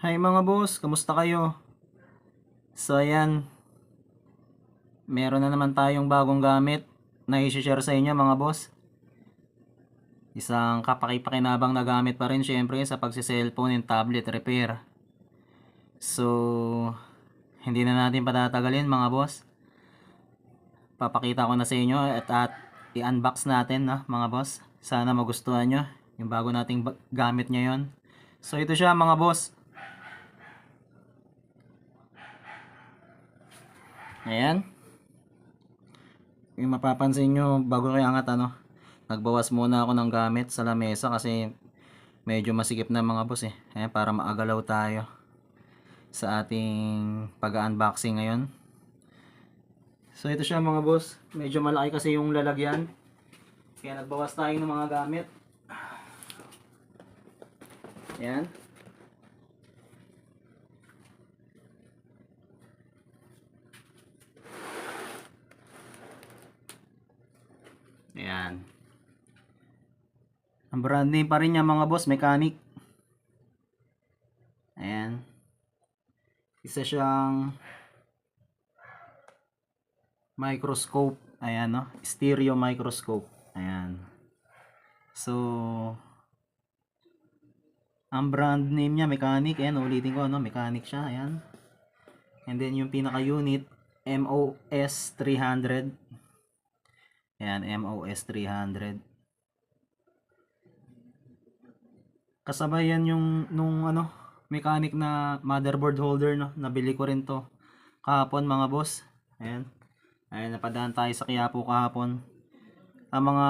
Hi mga boss, kamusta kayo? So ayan, meron na naman tayong bagong gamit na i-share sa inyo mga boss. Isang kapaki-pakinabang na gamit pa rin syempre sa pagsi-cellphone and tablet repair. So, hindi na natin patatagalin mga boss. Papakita ko na sa inyo at i-unbox natin mga boss. Sana magustuhan nyo yung bago nating gamit ngayon. So ito siya mga boss. Ayan. Yung mapapansin nyo, bago ko iangat nagbawas muna ako ng gamit sa lamesa kasi medyo masikip na mga boss Ayan, para maagalaw tayo sa ating pag-unboxing ngayon. So ito siya mga boss. Medyo malaki kasi yung lalagyan. Kaya nagbawas tayo ng mga gamit. Ayan. Ayan. Ang brand name pa rin niya mga boss, Mechanic. Ayan. Isa siyang microscope. Ayan stereo microscope. Ayan. So, ang brand name niya Mechanic. Ayan, ulitin ko Mechanic siya. Ayan. And then yung pinaka unit MOS 300. Ayan, MOS 300. Kasabay yan yung nung Mechanic na motherboard holder nabili ko rin to kahapon mga boss. Ayan. Ayan, napadaan tayo sa Quiapo kahapon. Ang mga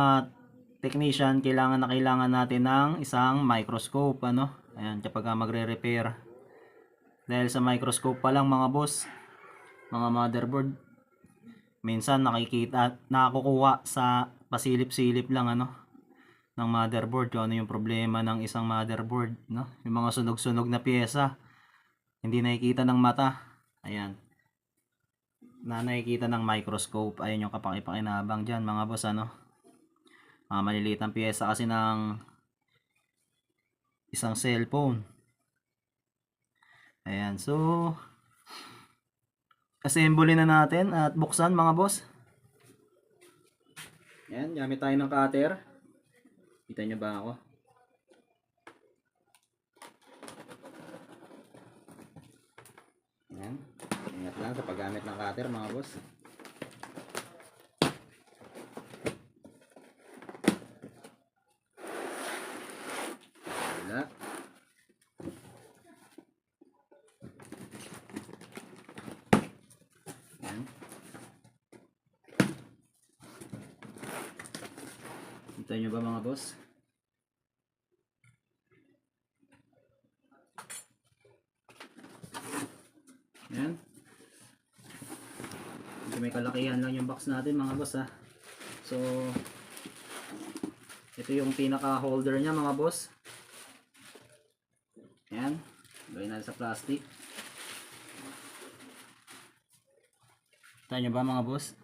technician, kailangan natin ng isang microscope Ayan, kapag magre-repair. Dahil sa microscope pa lang mga boss, mga motherboard, minsan nakakukuha sa pasilip-silip lang ng motherboard kung ano yung problema ng isang motherboard yung mga sunog-sunog na piyesa hindi nakikita ng mata. Ayan, na nakikita ng microscope. Ayun yung kapaki-pakinabang dyan mga boss mga maliliit ang piyesa kasi ng isang cellphone. Ayan, so assemble na natin at buksan mga boss. Ayan, gamit tayo ng cutter. Kita nyo ba ako? Ayan, ingat lang sa paggamit ng cutter mga boss. Wala. Ayan. Kita nyo ba mga boss? Ayan. May kalakihan lang yung box natin mga boss So ito yung pinaka holder nya mga boss. Ayan, gawin natin sa plastic. Kita nyo ba mga boss?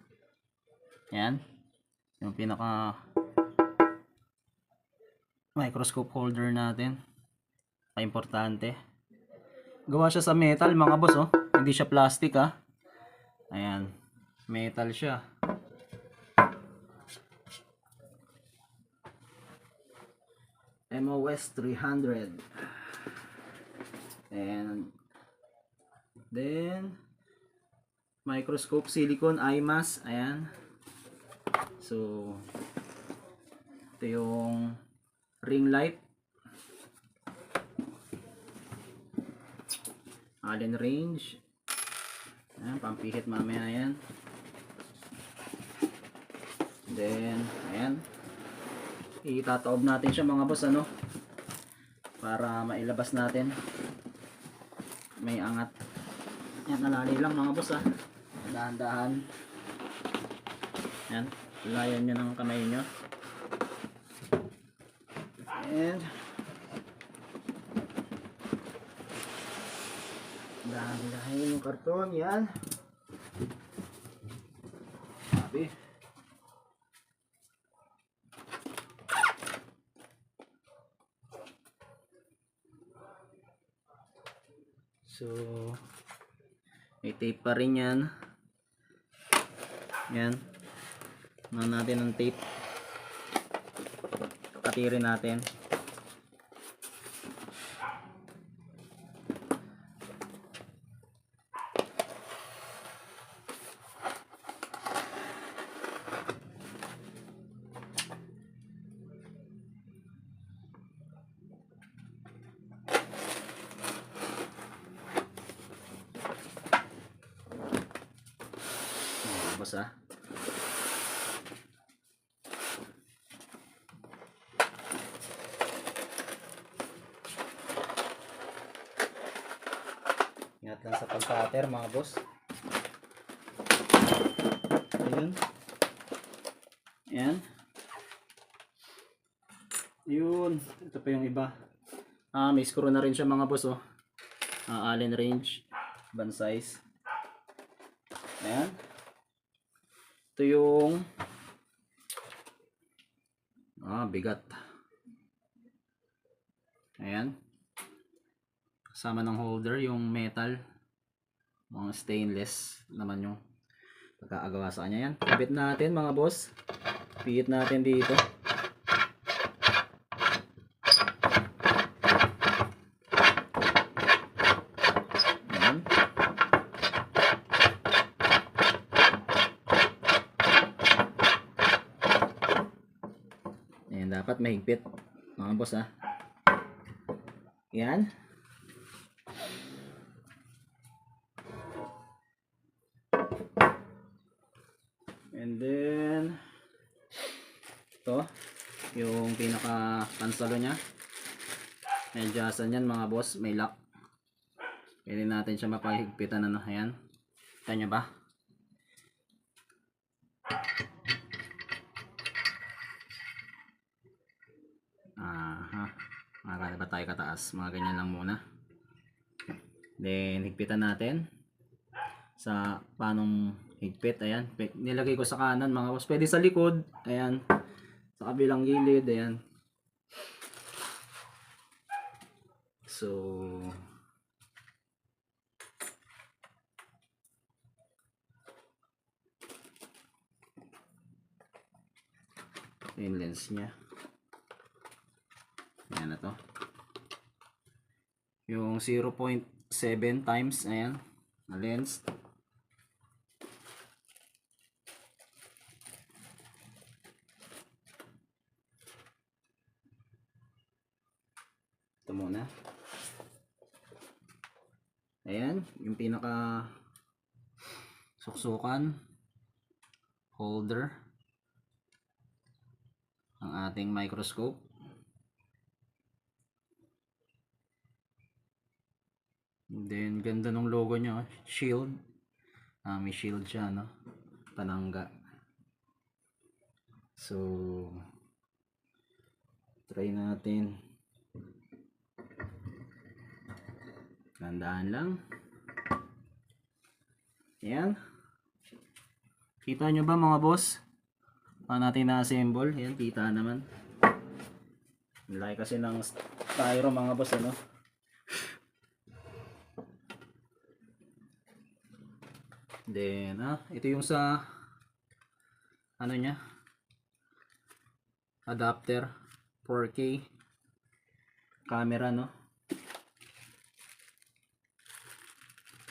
Ayan, yung pinaka microscope holder natin. Importante. Gawa siya sa metal mga boss hindi siya plastic Ayan, metal siya. MOS 300. And then microscope silicone IMAS. Ayan. So Ito yung ring light. Allen range. Ayan, pampihit mamaya yan. Then, ayan. Itataob natin siya mga boss, ano? Para mailabas natin. May angat. Ayan, alali lang mga boss, ah. Dahan-dahan. Ayan, layan nyo ng kamay nyo. And dahan-dahan yung karton, yan. Sabi. So, may tape pa rin yan. Yan. Nahan natin ng tape. Katirin natin. Boss, ah. Ingat lang sa pag-cutter mga boss. Ayun. Ayan. Yun. Ito pa yung iba. May screw na rin siya mga boss, oh. Allen range. Band size. Ayan. Ito yung bigat. Ayan. Kasama ng holder yung metal. Mga stainless naman yung pagkakagawa sa kanya. Yan. Kabit natin mga boss. Pihit natin dito. Ayan. Ayan, dapat mahigpit mga boss, ah. Yan. And then ito yung pinaka pansalo nya. May adjustan yan mga boss, may lock. Pwede natin siya mapahigpitan, ano. Ayan. Kita nyo ba? Makakala ba tayo kataas? Mga ganyan lang muna. Then higpitan natin sa panong higpit. Ayan, nilagay ko sa kanan mga boss. Pwede sa likod. Ayan, sa kabilang gilid. Ayan. So yung lens nya. Ayan na to. Yung 0.7 times. Ayan, na lens. Ito muna. Ayan, yung pinaka suksukan holder ang ating microscope. And then ganda ng logo nya, shield. May shield siya, no? Panangga. So try natin. Tandaan lang. Ayan. Kita nyo ba mga boss? Paano natin na-assemble? Ayan, kita naman. Nilay kasi ng styro mga boss, ano? Then, ito yung sa ano nya? Adapter 4K camera, no?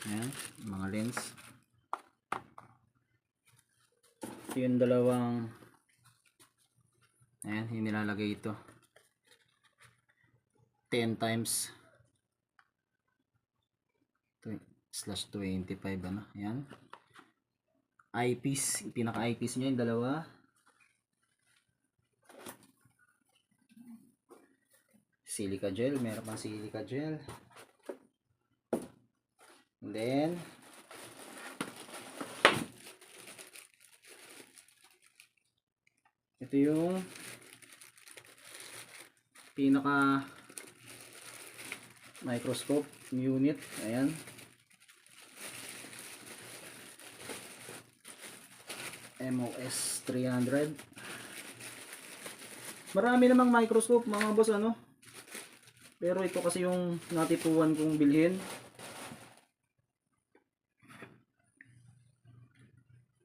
Ayan, mga lens. Ito yung dalawang Ayan, yung nilalagay ito. 10 times /25 ano. Ayan. Eyepiece, pinaka eyepiece niya yung dalawa. Silica gel, meron pang silica gel. And then ito yung pinaka microscope unit. Ayan. MOS 300. Marami namang microscope mga boss ano. Pero ito kasi yung natipuan kong bilhin.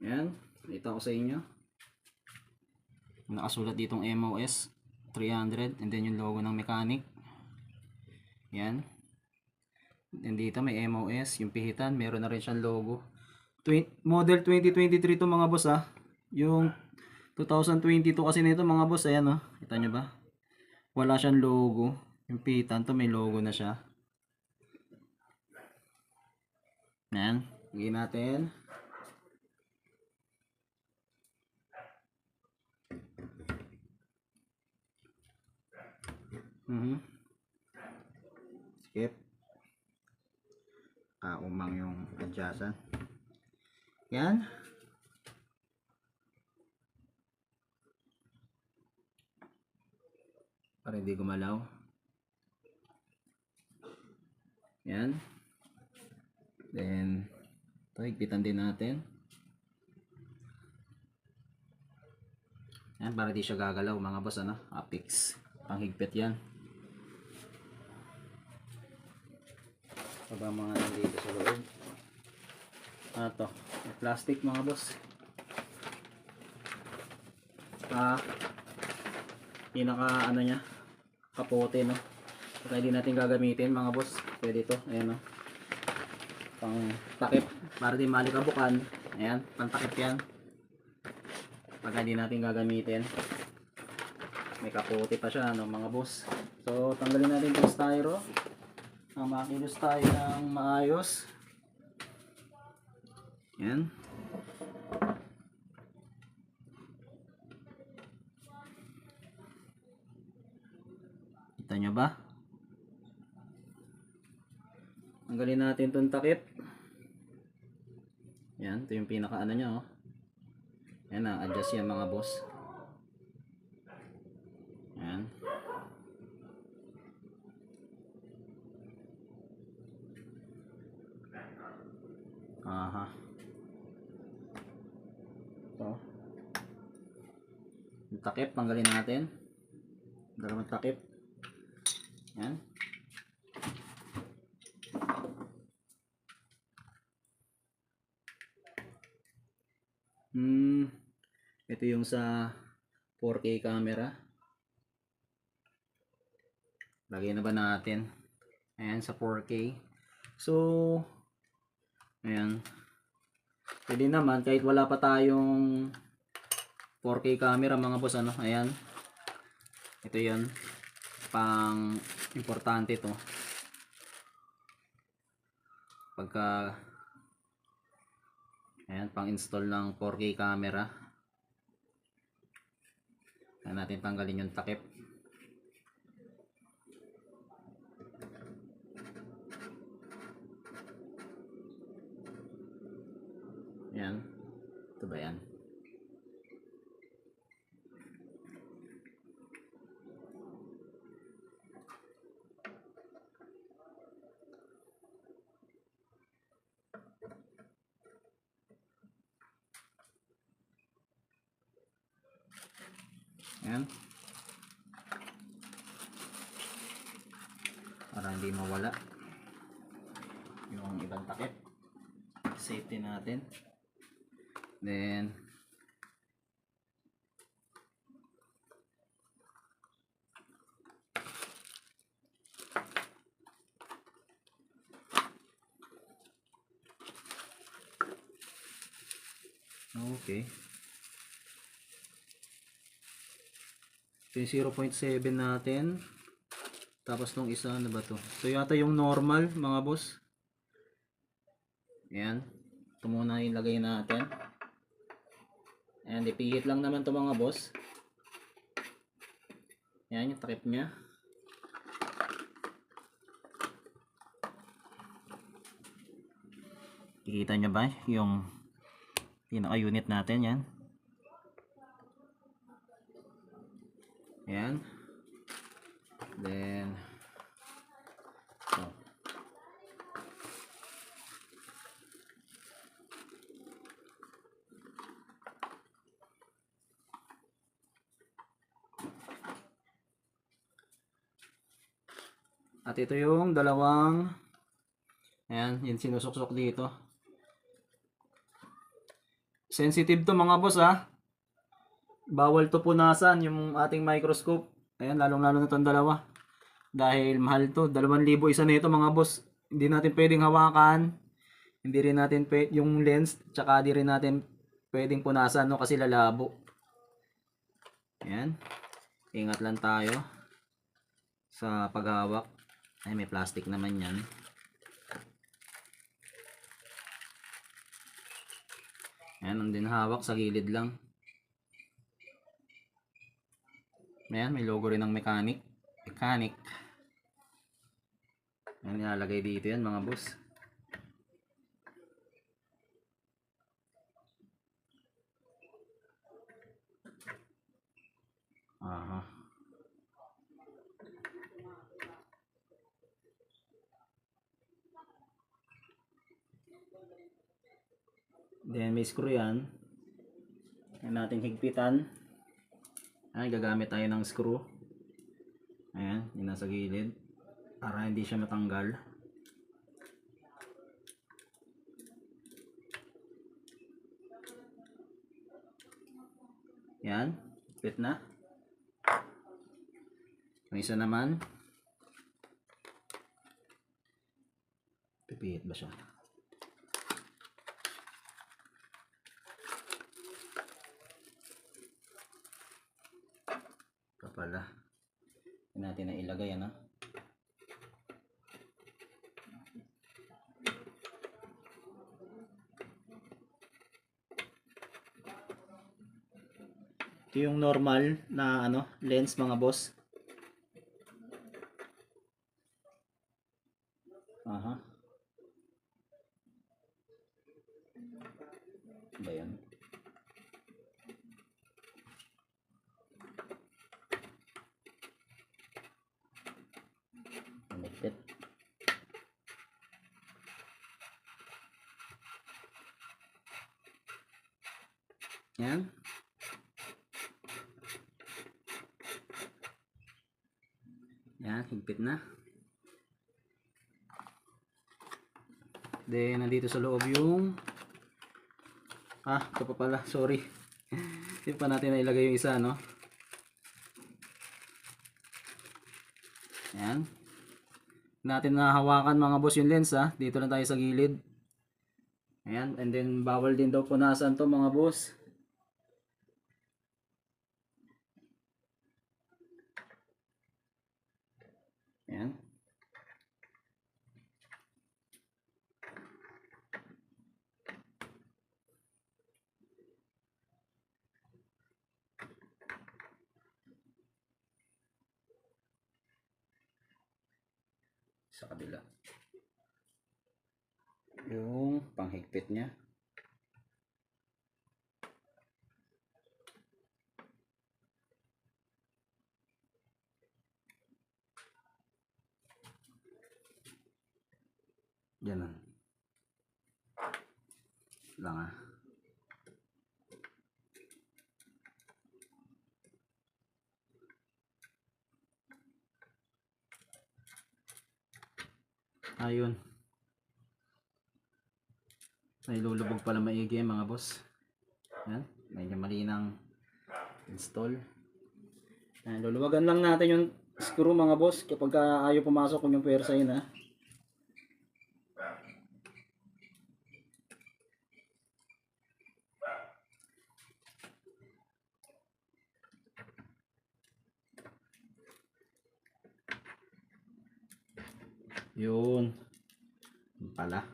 Ayan, kita ko sa inyo. Nakasulat ditong MOS 300 and then yung logo ng mechanic. Ayan. And dito may MOS, yung pihitan, meron na rin siyang logo. Model 2023 to mga boss ah. Yung 2022 kasi nito mga boss, ayan oh. Kita nyo ba? Wala siyang logo. Yung pihitan to may logo na siya. Ayan, lagyan natin. Skip. Umang yung adjustan. Yan. Para hindi gumalaw. Yan. Then, ito, higpitan din natin. Yan, para di siya gagalaw mga boss, ano? Apix. Panghigpit yan. Aba mga nandito sa loob. Ito, plastic mga boss. Pinaka ano niya, kapote no. Kaya di natin gagamitin mga boss. Pwede ito, ayan no. Pang takip para di malikabukan. Ayan, pang takip yan. Pag hindi natin gagamitin. May kapote pa siya no mga boss. So tanggalin natin itong styro. Makilos tayo ng maayos. Yan. Kita nyo ba? Tanggalin natin itong takip. Yan. Ito yung pinaka ano nya oh. Yan na. Adjust yan mga boss. Yan. Aha. Ito. Yung takip, tanggalin natin. Dalawang takip. Yan. Ito yung sa 4K camera. Lagay na ba natin? Ayan, sa 4K. So, ayan. Pwede naman kahit wala pa tayong 4K camera mga boss ano. Ayan. Ito 'yan. Pang importante to. Pagka ayan, pang install ng 4K camera. Ayan natin tanggalin yung takip. Ayan. Ito ba yan? Ayan. Para hindi mawala yung ibang takip. Safety natin. Then okay. Ito yung 0.7 natin. Tapos nung isa, ano ba to? Ito yata yung normal, mga boss. Ayan. Ito muna ilagay natin. Ayan, ipihit lang naman to mga boss. Ayan yung takip nya. Kikita nyo ba yung pinaka-unit natin? Yan. Ayan. Then, oh. At ito yung dalawang, ayan, yung sinusuksok dito. Sensitive to mga boss ha. Bawal to punasan yung ating microscope. Ayan, lalong-lalo na itong dalawa. Dahil mahal to. 2,000 isa nito mga boss. Hindi natin pwedeng hawakan. Hindi rin natin yung lens. Tsaka di rin natin pwedeng punasan, no, kasi lalabo. Ayan. Ingat lang tayo sa paghawak. Ay, may plastic naman yan. Ayan, ang din hawak sa gilid lang. Ayan, may logo rin ng mechanic. Ayan, nilalagay dito yan mga boss. Aha. Then may screw yan. Ayan nating higpitan. Ay, gagamit tayo ng screw. Ayan, yung nasa gilid. Para hindi siya matanggal. Yan, higpit na. Yung isa naman. Pipihit ba siya? Pala. Hindi natin na ilagay, ano? Ito yung normal na ano, lens mga boss. Aha. Ba yan? Connected. Yan. Yan, higpit na. Then, nandito sa loob yung ito pa pala, sorry. Hindi pa natin na ilagay yung isa, no? Yan. Natin nahawakan mga boss yung lens, ha. Dito lang tayo sa gilid. Ayan, and then bawal din daw punasan to mga boss. Ayan. Sa kabila. Yung panghigpit niya. Yan lang ah. Ayun. Nailulubog pala maigi mga boss. Yan. Medyo mali ng install. Yan. Luluwagan lang natin yung screw mga boss kapag ayaw pumasok kung yung pwersa yun, ha. Yun. Yun pala.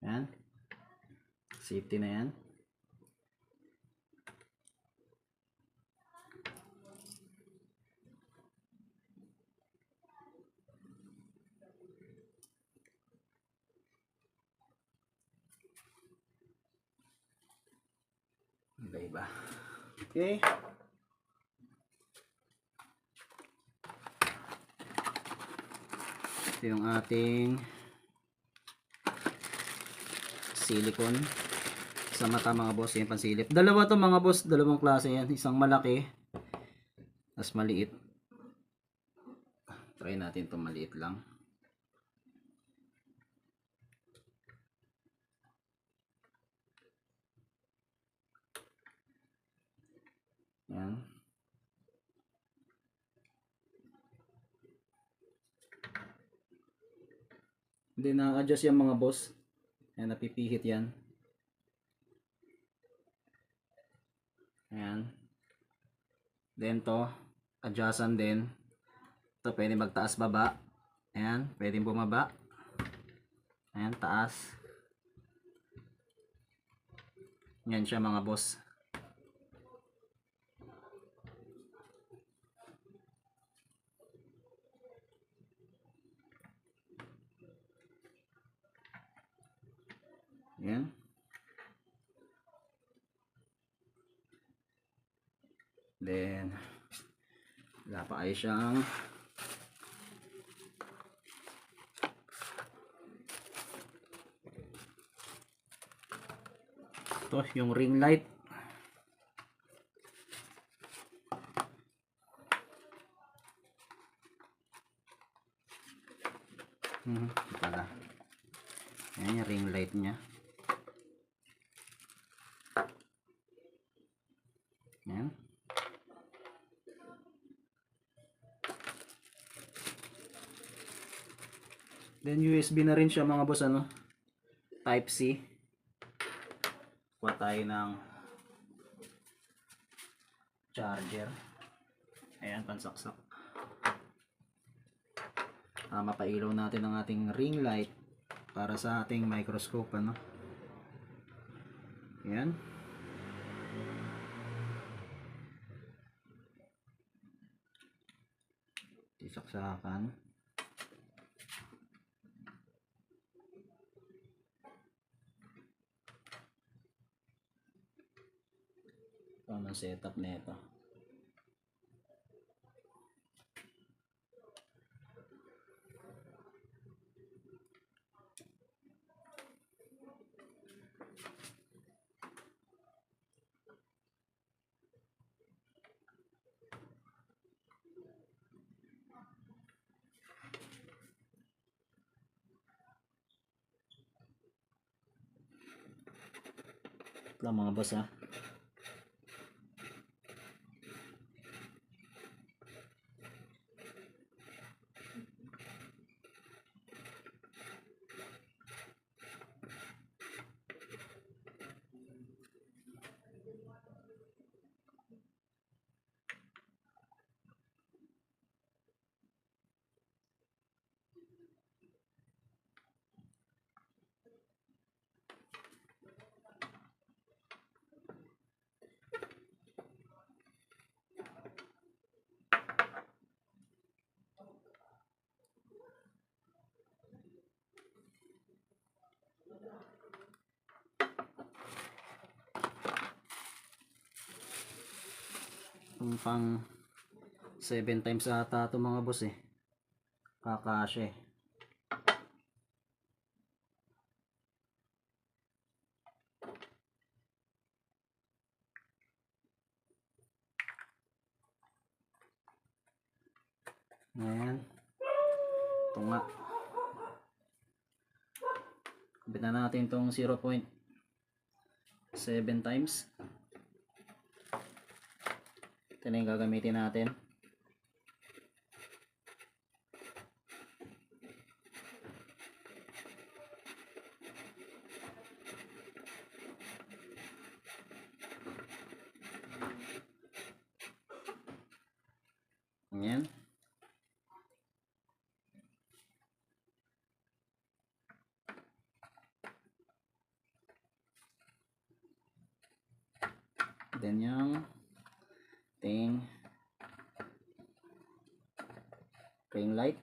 Yan. Safety na yan. Iba-iba. Okay. Ito yung ating silicone sa mata mga boss, yung pansilip. Dalawa to mga boss, dalawang klase yan. Isang malaki, tas maliit. Try natin itong maliit lang. Yan. Hindi na-adjust yung mga boss. Yan, napipihit yan. Ayan. Then to, adjustan din. Ito pwede magtaas baba. Ayan, pwede bumaba. Ayan, taas. Yan siya mga boss. Ayan. Then, wala pa kayo siyang ito, yung ring light. Ito pala. Ayan yung ring light nya. Ayan. Then USB na rin siya mga boss, ano? Type C. Kuha tayo ng charger. Ayan, pansaksak. Mapailaw natin ang ating ring light para sa ating microscope, ano? Ayan. Sisaksakan. Ano setup nito? Ito lang mga boss, ha. Pang 7 times ata ito mga boss, eh. Kakasya, eh. Ayan. Ito nga. Kabit na natin itong 0.7 times. Ito na yung gagamitin natin. Ayan. Then yung ting ring light.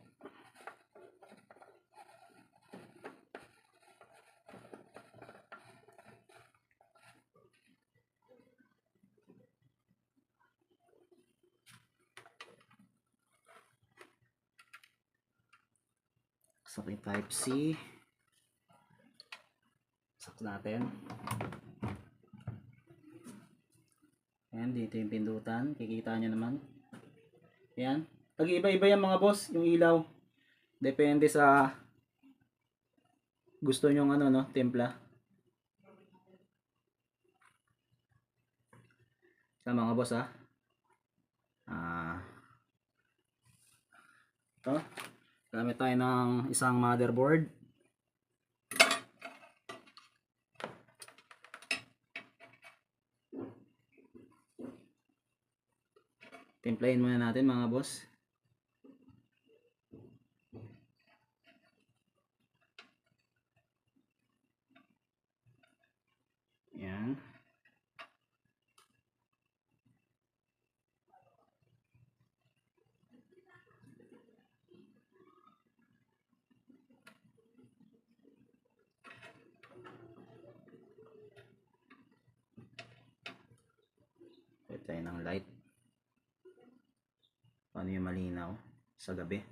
Sa type C. Sak natin. Ayan, dito yung pindutan. Kikita nyo naman. Ayan. Pag-iba-iba yan mga boss, yung ilaw. Depende sa gusto nyong ano, no, timpla. Sa mga boss, ha. Ito. Gamit tayo ng isang motherboard. Timplahin muna natin mga boss. Yan. Pwede tayo ng light. Paano yung malinaw sa gabi?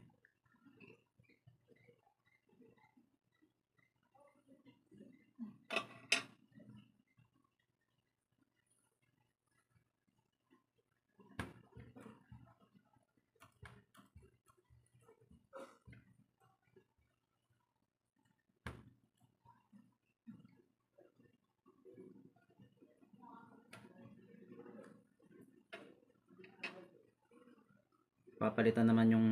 Papalitan naman yung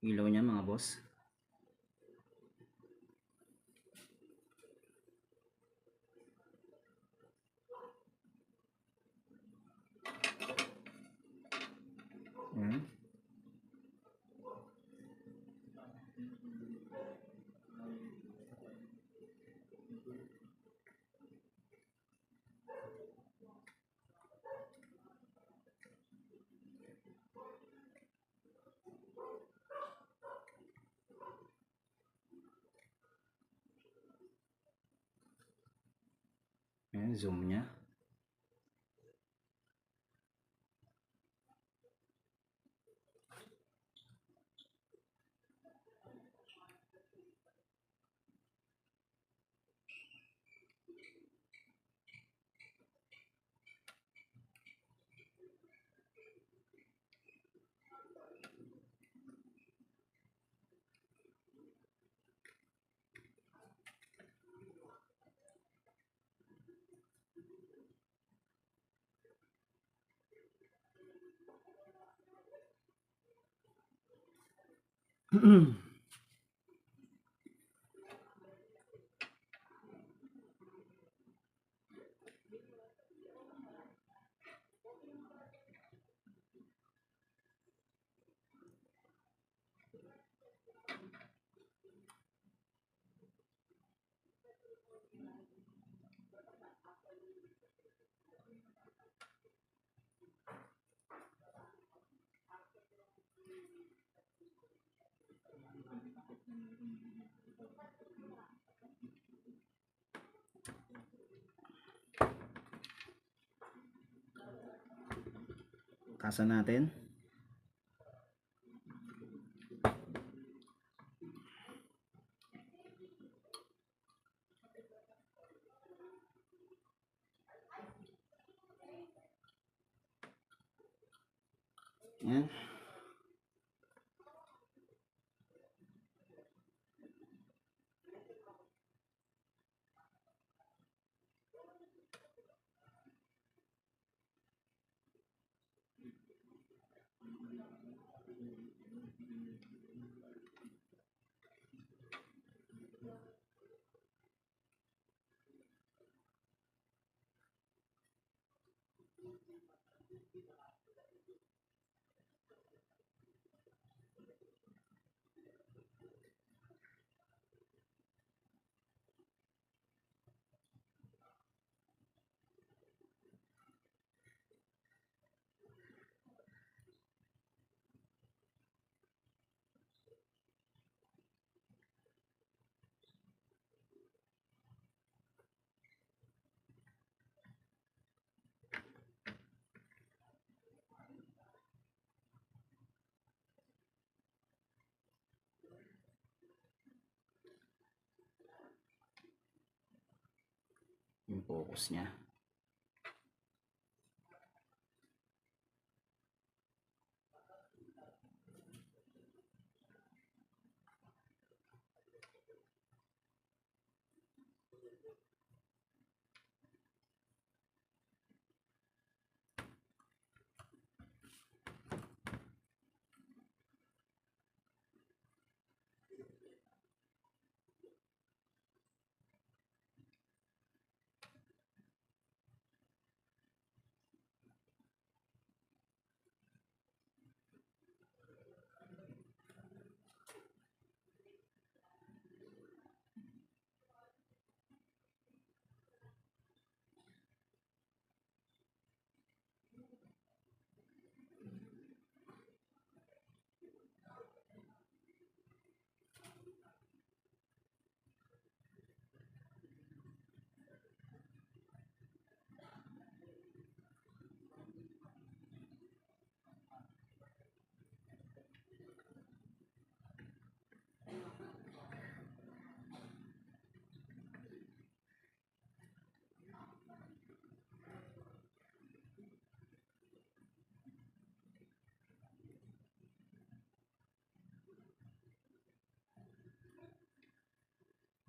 ilaw niya mga boss. Yan. Yan, zoom niya. Tasan natin. Yan. yung focus niya.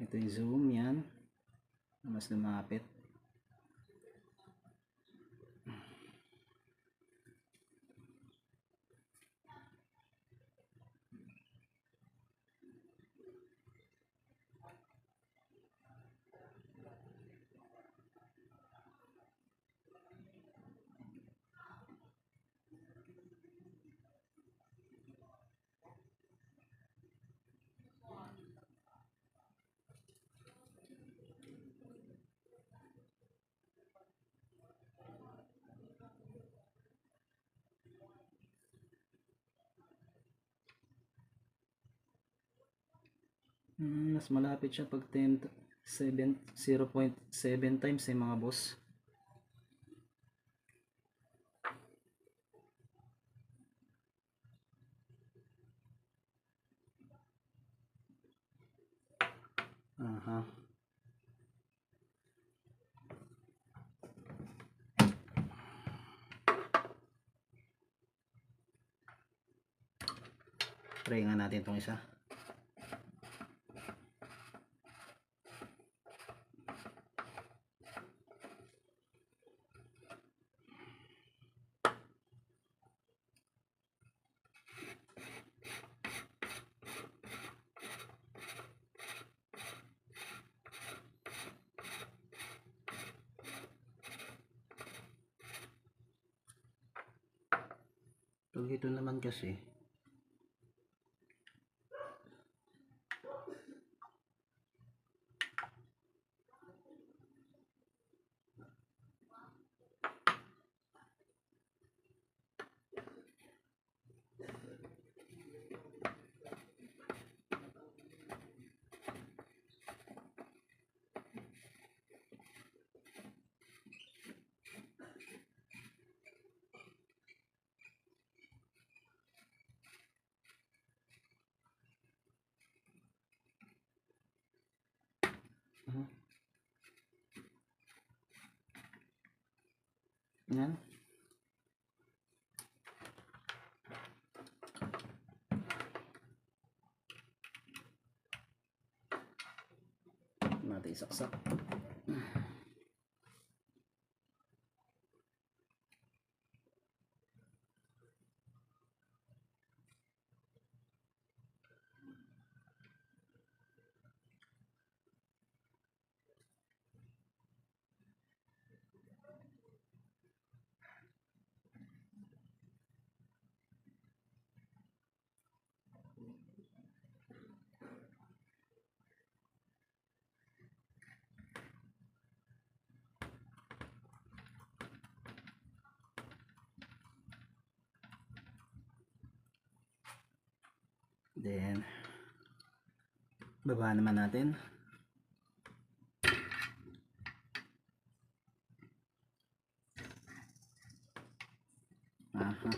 Ito yung zoom, yan. Mas lumapit. Mas malapit siya pag 0.7 times mga boss. Aha. Try nga natin itong isa. Pag ito naman kasi yan. Natin isaksak. Then baba naman natin. Aha.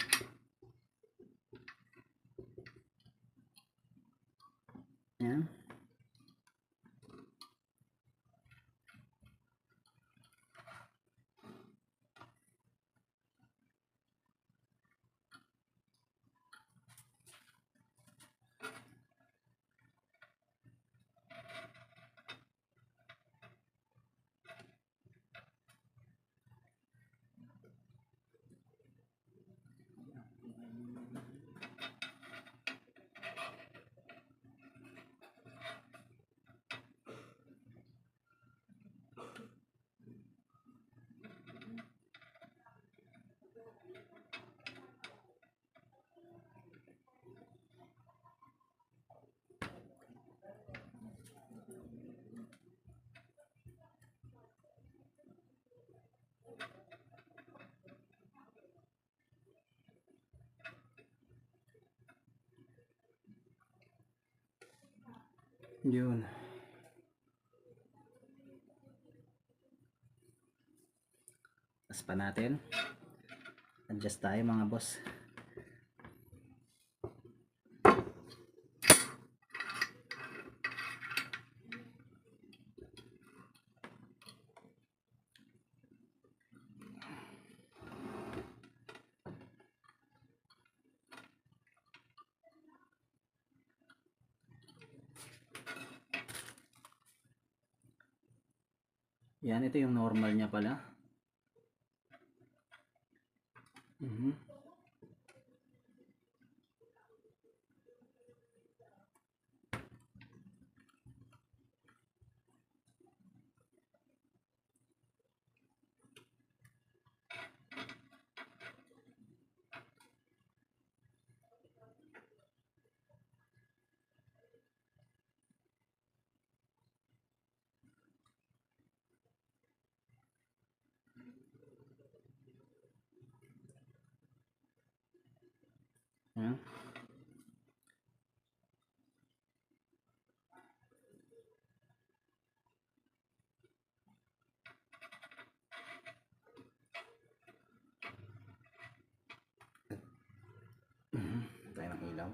Yan. Yun. Tas pa natin. Adjust tayo mga boss. Yan, ito yung normal niya pala. Yan. Tayo ng ilaw.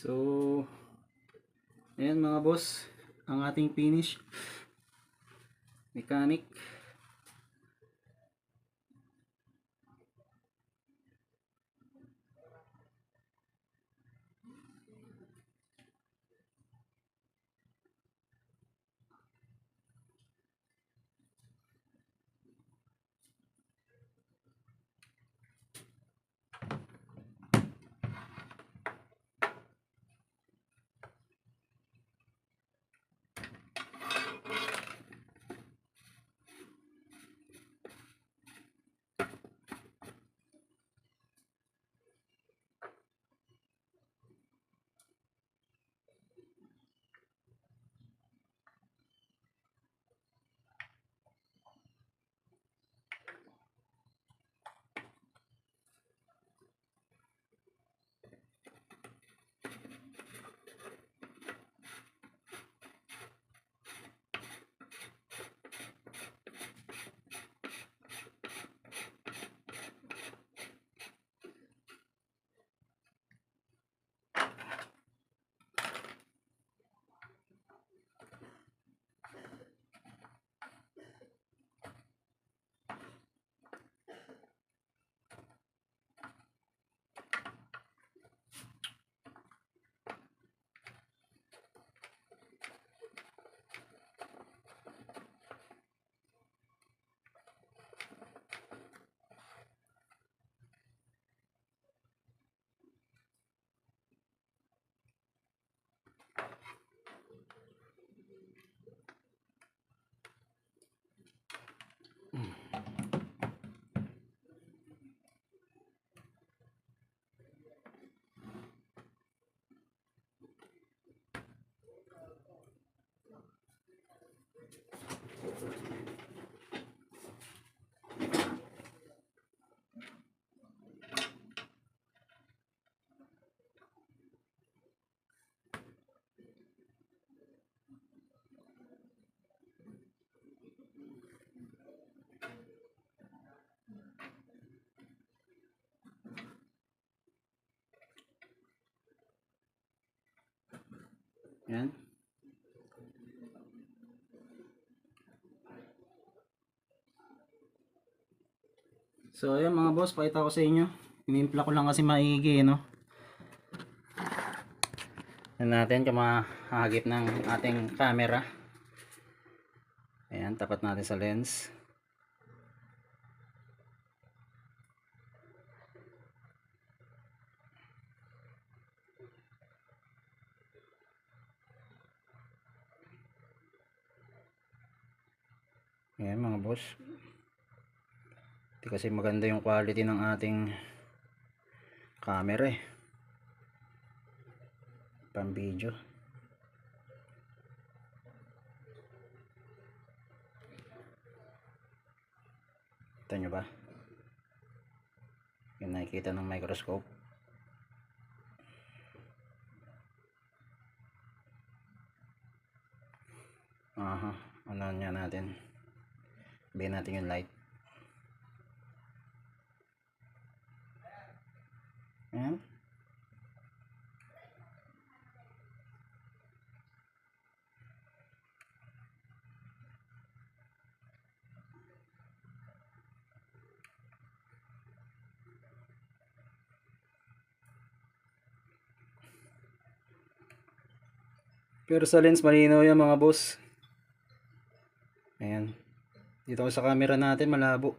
So, ayan mga boss, ang ating finish mechanic. Ayan. So ayan mga boss, pakita ko sa inyo. Inimpla ko lang kasi maigi, no? Yan natin kung mahagip ng ating camera. Ayan, tapat natin sa lens. Ayan mga boss. Hindi kasi maganda yung quality ng ating camera eh. Pang video. Kita nyo ba? Yung nakikita ng microscope. Aha, ano niya natin. Bayan natin yung light. Ayan. Pero sa lens malinaw yan mga boss. Ayan. Dito sa camera natin malabo.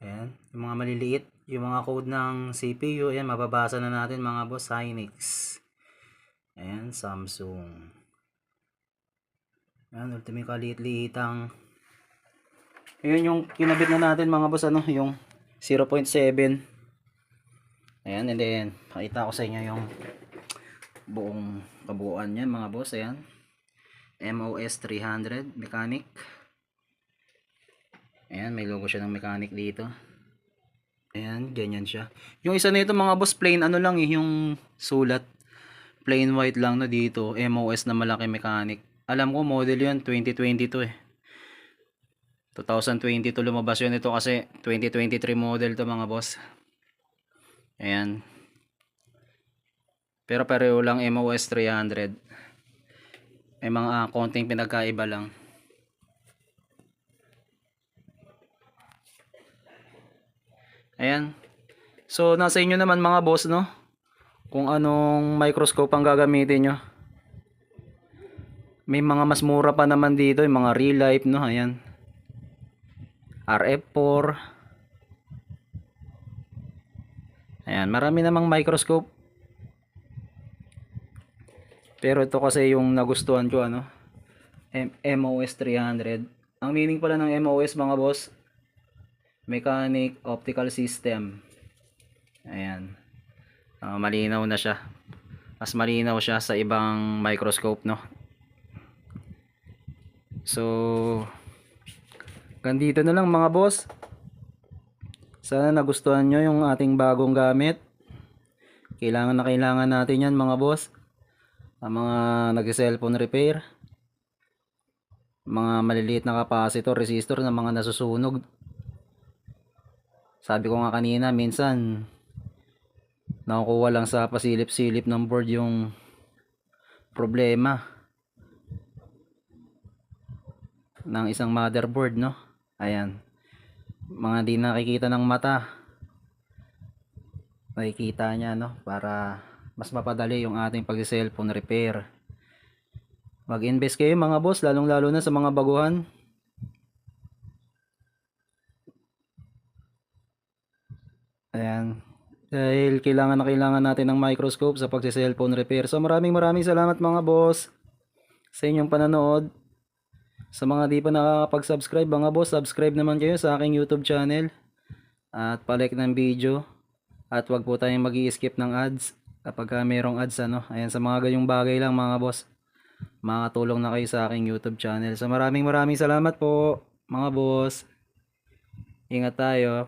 Ayan. Yung mga maliliit. Yung mga code ng CPU. Ayan. Mababasa na natin mga boss. Hynix. Ayan. Samsung. Ayan. Ultimate kaliit-liitang. Ayan yung kinabit na natin mga boss. Ano? Yung 0.7. Ayan. And then pakita ko sa inyo yung buong kabuuan niyan mga boss. Ayan. MOS 300 mechanic. Ayan, may logo siya ng mechanic dito. Ayan, ganyan siya. Yung isa nito mga boss, plain ano lang eh, yung sulat. Plain white lang na dito. MOS na malaki mechanic. Alam ko model yun, 2022 eh. 2022 lumabas yun ito kasi 2023 model to mga boss. Ayan. Pero pareho lang MOS 300. May mga konting pinagkaiba lang. Ayan. So, nasa inyo naman mga boss, no? Kung anong microscope ang gagamitin nyo. May mga mas mura pa naman dito, yung mga real life, no? Ayan. RF4. Ayan, marami namang microscope. Pero ito kasi yung nagustuhan ko, ano? MOS 300. Ang meaning pala ng MOS mga boss, Mechanic Optical System. Ayan. Malinaw na siya. Mas malinaw siya sa ibang microscope, no? So, ganito na lang mga boss. Sana nagustuhan nyo yung ating bagong gamit. Kailangan na kailangan natin yan mga boss. Ang mga nag-cellphone repair. Mga maliliit na capacitor, resistor na mga nasusunog. Sabi ko nga kanina, minsan nakukuha lang sa pasilip-silip ng board yung problema ng isang motherboard, no? Ayan. Mga di nakikita ng mata. Nakikita niya, no? Para mas mapadali yung ating pag-cellphone repair. Mag-invest kayo mga boss, lalong-lalo na sa mga baguhan. Ayan. Dahil kailangan na kailangan natin ng microscope sa pag-cellphone repair. So maraming salamat mga boss sa inyong pananood. Sa mga di pa nakakapag-subscribe mga boss, subscribe naman kayo sa aking YouTube channel. At palike ng video. At wag po tayong mag-i-skip ng ads kapag mayroong ads, ano. Ayan, sa mga ganyong bagay lang mga boss, makakatulong na kayo sa aking YouTube channel. So maraming salamat po mga boss. Ingat tayo.